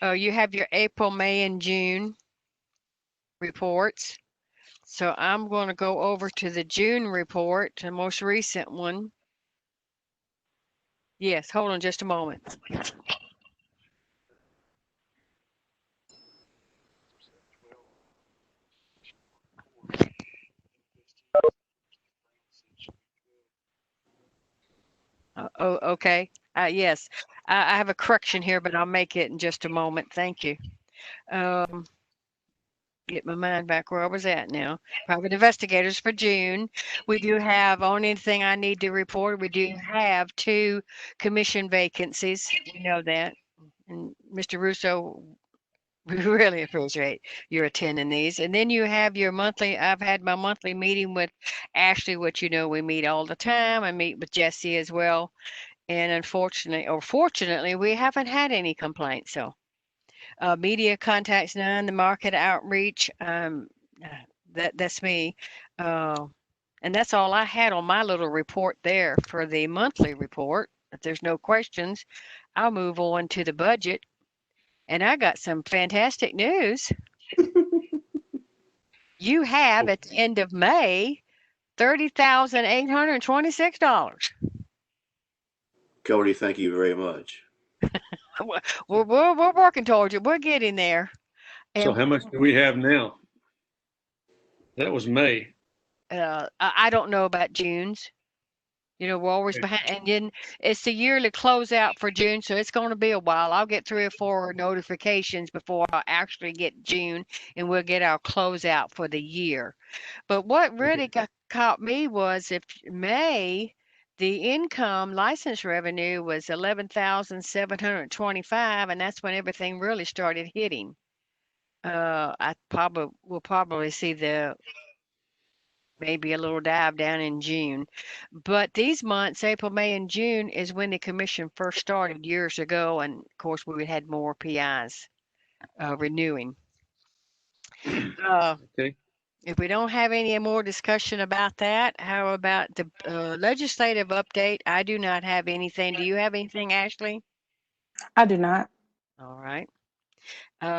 You have your April, May, and June reports. So I'm going to go over to the June report, the most recent one. Yes, hold on just a moment. Oh, okay. Yes, I have a correction here, but I'll make it in just a moment. Thank you. Get my mind back where I was at now. Private investigators for June. We do have, only thing I need to report, we do have 2 commission vacancies. We know that. And Mr. Russo, we really appreciate your attending these. And then you have your monthly, I've had my monthly meeting with Ashley, which you know we meet all the time. I meet with Jesse as well. And unfortunately, or fortunately, we haven't had any complaints. So media contacts none, the market outreach, that's me. And that's all I had on my little report there for the monthly report. If there's no questions, I'll move on to the budget. And I got some fantastic news. You have at the end of May $30,826. Cody, thank you very much. We're working towards it. We're getting there. And So how much do we have now? That was May. I don't know about June's. You know, we're always behind, and then it's the yearly closeout for June, so it's going to be a while. I'll get 3 or 4 notifications before I actually get June, and we'll get our closeout for the year. But what really caught me was if May, the income license revenue was 11,725, and that's when everything really started hitting. We'll probably see maybe a little dive down in June. But these months, April, May, and June, is when the commission first started years ago. And of course, we had more PIs renewing. Okay. If we don't have any more discussion about that, how about the legislative update? I do not have anything. Do you have anything, Ashley? I do not. All right.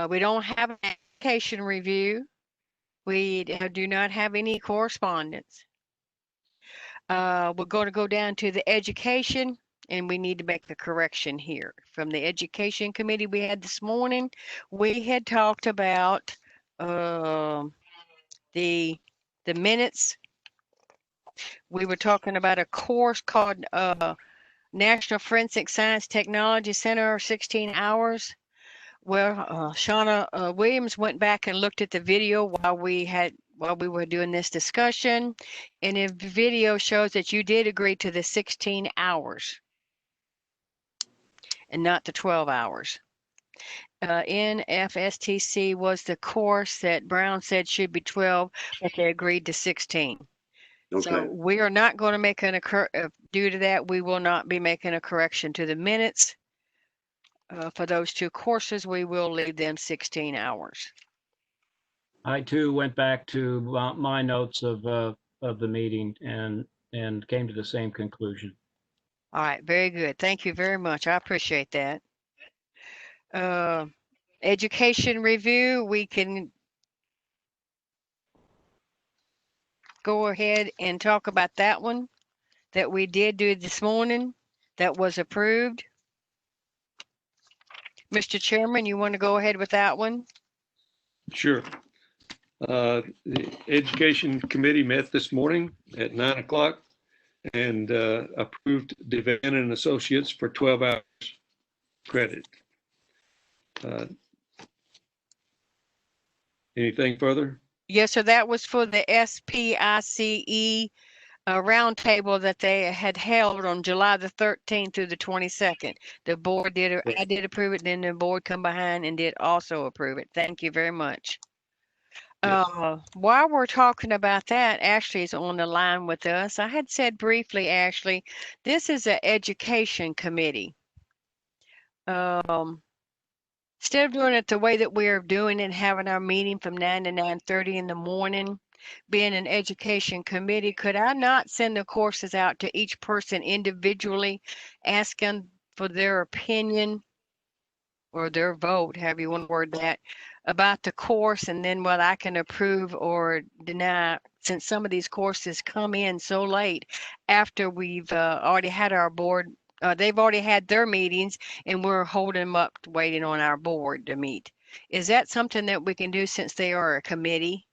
We don't have an application review. We do not have any correspondence. We're going to go down to the education, and we need to make the correction here. From the education committee we had this morning, we had talked about the minutes. We were talking about a course called National Forensic Science Technology Center, 16 hours. Well, Shauna Williams went back and looked at the video while we were doing this discussion, and the video shows that you did agree to the 16 hours and not the 12 hours. NFSTC was the course that Brown said should be 12, but they agreed to 16. So Okay, we are not going to make due to that, we will not be making a correction to the minutes. For those two courses, we will leave them 16 hours. I too went back to my notes of the meeting and came to the same conclusion. All right, very good. Thank you very much. I appreciate that. Education review, we can go ahead and talk about that one that we did do this morning that was approved. Mr. Chairman, you want to go ahead with that one? Sure. The Education Committee met this morning at 9 o'clock and approved Devan and Associates for 12 hours credit. Anything further? Yes, so that was for the SPICE roundtable that they had held on July the 13th through the 22nd. The board did, I did approve it, then the board come behind and did also approve it. Thank you very much. Yes. While we're talking about that, Ashley is on the line with us. I had said briefly, Ashley, this is an education committee. Instead of doing it the way that we're doing it, having our meeting from 9 to 9:30 in the morning, being an education committee, could I not send the courses out to each person individually, asking for their opinion or their vote, however you want to word that, about the course, and then what I can approve or deny, since some of these courses come in so late after we've already had our board. They've already had their meetings and we're holding them up, waiting on our board to meet. Is that something that we can do since they are a committee?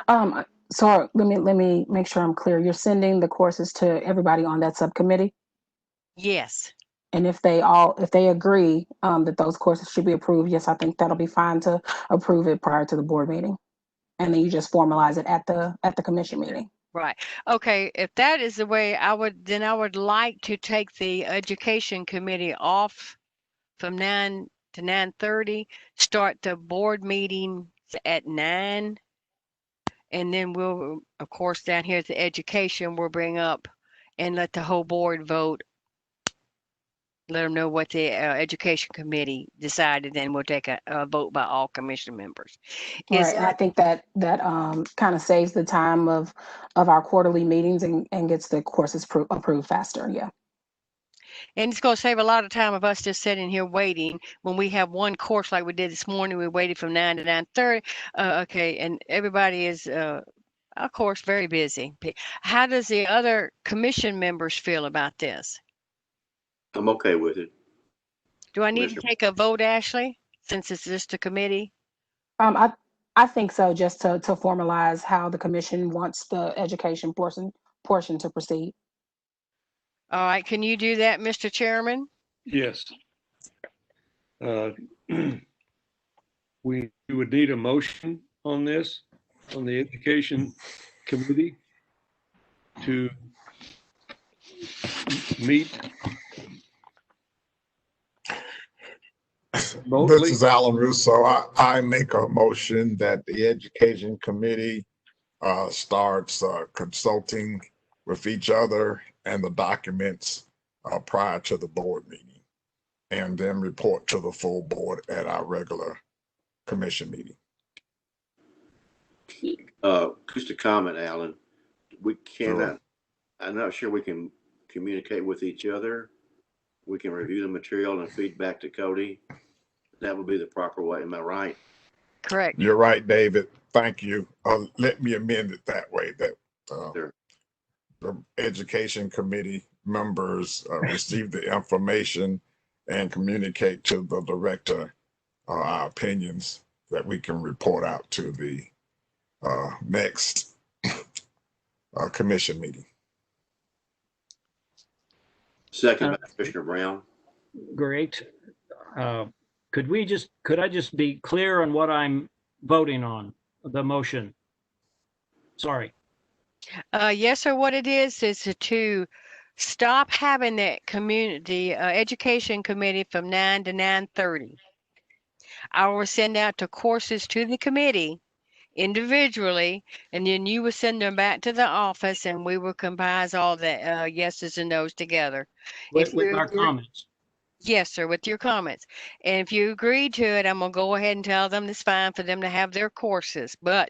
So let me make sure I'm clear. You're sending the courses to everybody on that subcommittee? Yes. And if they agree that those courses should be approved, yes, I think that'll be fine to approve it prior to the board meeting. And then you just formalize it at the commission meeting. Right. Okay. If that is the way I would like to take the education committee off from 9 to 9:30, start the board meeting at 9. And then we'll, of course, down here at the education, we'll bring up and let the whole board vote. Let them know what the education committee decided, then we'll take a vote by all commission members. Right, and I think that kind of saves the time of our quarterly meetings and gets the courses approved faster. Yeah. And it's going to save a lot of time of us just sitting here waiting when we have one course like we did this morning. We waited from 9 to 9:30. Okay, and everybody is, of course, very busy. How does the other commission members feel about this? I'm okay with it. Do I need to take a vote, Ashley, since it's just a committee? I think so, just to formalize how the commission wants the education portion to proceed. All right, can you do that, Mr. Chairman? Yes. We would need a motion on this, on the education committee to meet remotely. This is Alan Russo. I make a motion that the education committee starts consulting with each other and the documents prior to the board meeting, and then report to the full board at our regular commission meeting. Just a comment, Alan. We cannot, Sure. I'm not sure we can communicate with each other. We can review the material and feed back to Cody. That would be the proper way. Am I right? Correct. You're right, David. Thank you. Let me amend it that way, that Sure. the education committee members receive the information and communicate to the director our opinions that we can report out to the next commission meeting. Second by Commissioner Brown. Great. Could I just be clear on what I'm voting on, the motion? Sorry. Yes, sir. What it is to stop having that community education committee from 9 to 9:30. I will send out the courses to the committee individually, and then you will send them back to the office and we will compile all the yeses and nos together. With our comments. Yes, sir, with your comments. And if you agree to it, I'm going to go ahead and tell them it's fine for them to have their courses. But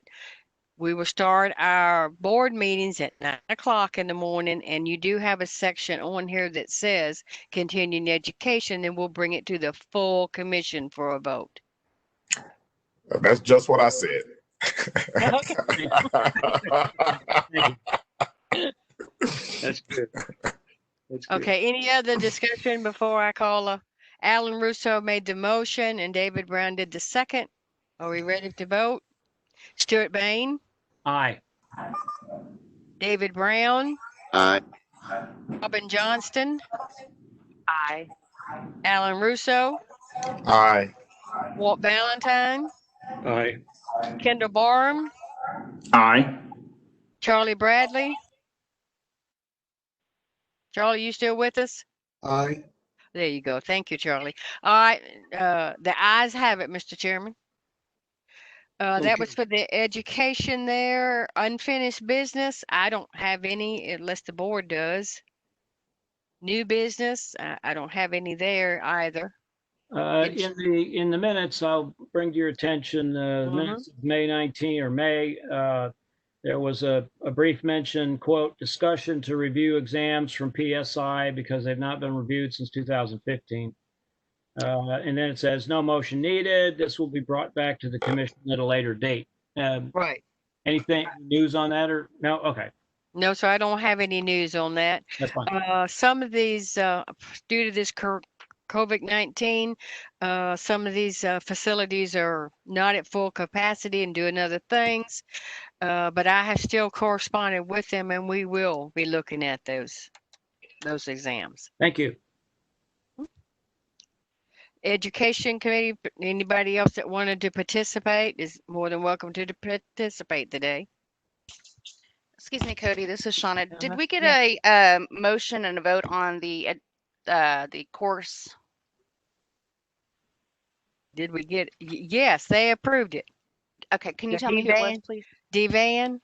we will start our board meetings at 9 o'clock in the morning, and you do have a section on here that says continuing education, and we'll bring it to the full commission for a vote. That's just what I said. That's good. That's good. Okay, any other discussion before I call Alan Russo made the motion and David Brown did the second. Are we ready to vote? Stuart Bain? Aye. David Brown? Aye. Robin Johnston? Aye. Alan Russo? Aye. Walt Valentine? Aye. Kendall Barham? Aye. Charlie Bradley? Charlie, you still with us? Aye. There you go. Thank you, Charlie. All right. The ayes have it, Mr. Chairman. That was for the education there. Unfinished business. I don't have any unless the board does. New business. I don't have any there either. In the minutes, I'll bring to your attention the minutes of May 19 or May. There was a brief mention, quote, discussion to review exams from PSI because they've not been reviewed since 2015. And then it says no motion needed. This will be brought back to the commission at a later date. Right. Anything news on that or no? Okay. No, so I don't have any news on that. That's fine. Some of these, due to this COVID-19, some of these facilities are not at full capacity and doing other things. But I have still corresponded with them and we will be looking at those exams. Thank you. Education committee, anybody else that wanted to participate is more than welcome to participate today. Excuse me, Cody, this is Shauna. Did we get Yeah. a motion and a vote on the course? Did we get, yes, they approved it. Okay, can you tell me who it was, please? Devan?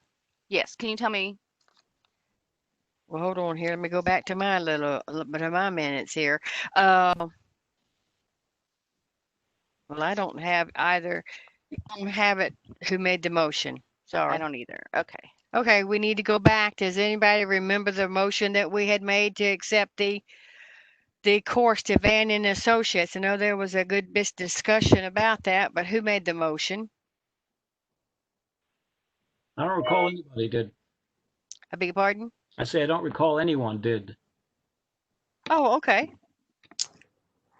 Yes, can you tell me? Well, hold on here. Let me go back to my little bit of my minutes here. Well, I don't have either. I don't have it. Who made the motion? Sorry. I don't either. Okay. Okay, we need to go back. Does anybody remember the motion that we had made to accept the course to Van and Associates? I know there was a good bit of discussion about that, but who made the motion? I don't recall anybody did. I beg your pardon? I say I don't recall anyone did. Oh, okay.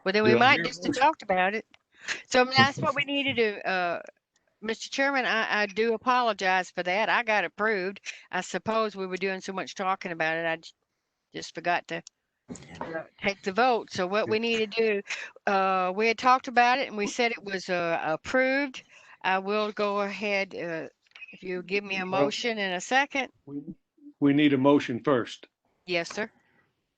Well, then we Do I might hear a just have talked about it. So that's what we need to do. Mr. Chairman, I do apologize for that. I got approved. I suppose we were doing so much talking about it. I just forgot to take the vote. So what we need to do, we had talked about it and we said it was approved. I will go ahead. If you give me a motion in a second. We need a motion first. Yes, sir.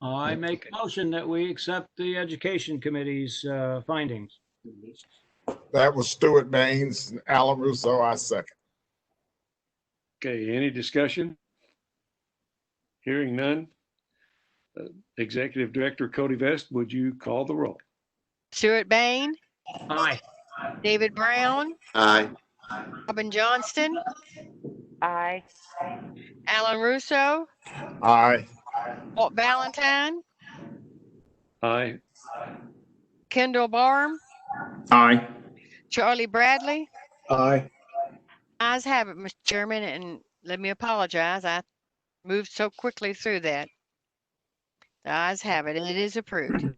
I make a motion that we accept the education committee's findings. That was Stuart Baines and Alan Russo. I second. Okay, any discussion? Hearing none. Executive Director Cody Vest, would you call the roll? Stuart Bain? Aye. David Brown? Aye. Robin Johnston? Aye. Alan Russo? Aye. Walt Valentine? Aye. Kendall Barham? Aye. Charlie Bradley? Aye. Ayes have it, Mr. Chairman, and let me apologize. I moved so quickly through that. The ayes have it, and it is approved.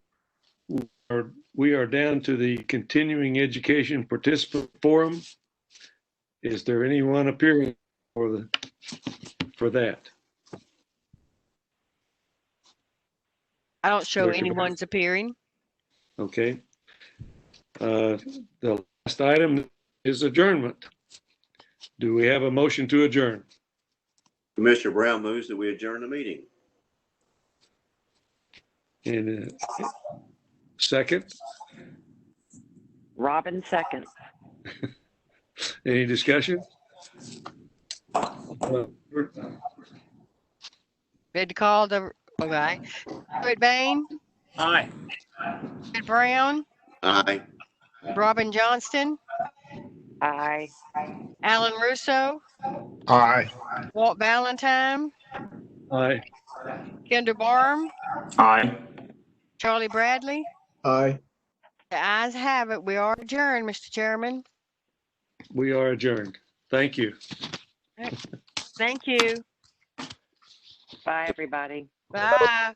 We are down to the Continuing Education Participant Forum. Is there anyone appearing for that? I don't show Director anyone's appearing. Okay. The last item is adjournment. Do we have a motion to adjourn? Commissioner Brown moves that we adjourn the meeting. And second? Robin second. Any discussion? Ready to call the, okay. Stuart Bain, Aye. Ed Brown, Aye. Robin Johnston, Aye. Alan Russo, Aye. Walt Valentine, Aye. Kendra Barham, Aye. Charlie Bradley. Aye. The ayes have it. We are adjourned, Mr. Chairman. We are adjourned. Thank you. Thank you. Bye, everybody. Bye.